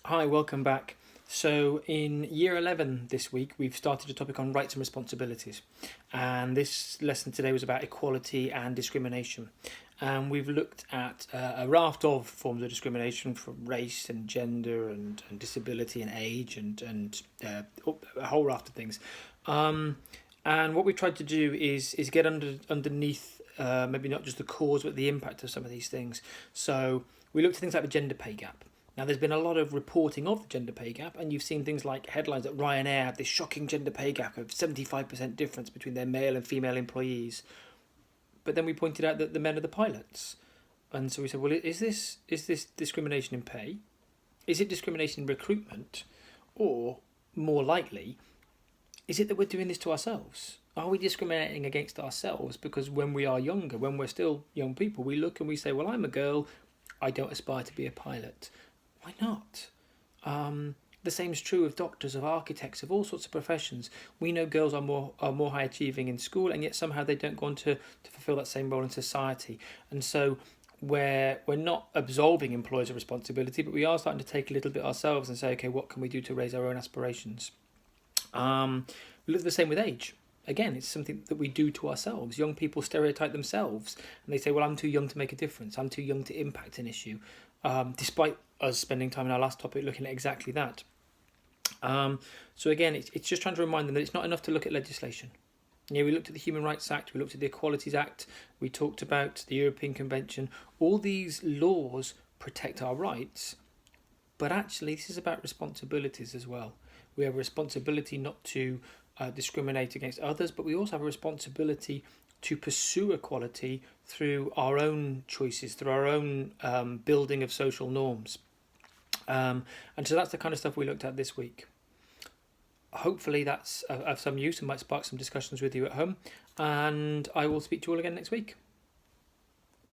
Hi, welcome back. So, in year 11 this week, we've started a topic on rights and responsibilities. And this lesson today was about equality and discrimination. And we've looked at a raft of forms of discrimination from race and gender and disability and age and a whole raft of things. And what we've tried to do is get underneath maybe not just the cause but the impact of some of these things. So, we looked at things like the gender pay gap. Now, there's been a lot of reporting of the gender pay gap, and you've seen things like headlines that Ryanair have this shocking gender pay gap of 75% difference between their male and female employees. But then we pointed out that the men are the pilots. And so we said, well, is this discrimination in pay? Is it discrimination in recruitment? Or, more likely, is it that we're doing this to ourselves? Are we discriminating against ourselves because when we are younger, when we're still young people, we look and we say, well, I'm a girl, I don't aspire to be a pilot. Why not? The same is true of doctors, of architects, of all sorts of professions. We know girls are more high achieving in school, and yet somehow they don't go on to fulfil that same role in society. And so we're not absolving employers of responsibility, but we are starting to take a little bit ourselves and say, okay, what can we do to raise our own aspirations? We look at the same with age. Again, it's something that we do to ourselves. Young people stereotype themselves and they say, well, I'm too young to make a difference. I'm too young to impact an issue. Despite us spending time in our last topic looking at exactly that. So again, it's just trying to remind them that it's not enough to look at legislation. We looked at the Human Rights Act, we looked at the Equalities Act, we talked about the European Convention. All these laws protect our rights, but actually this is about responsibilities as well. We have a responsibility not to discriminate against others, but we also have a responsibility to pursue equality through our own choices, through our own building of social norms. And so that's the kind of stuff we looked at this week. Hopefully that's of some use and might spark some discussions with you at home. And I will speak to you all again next week.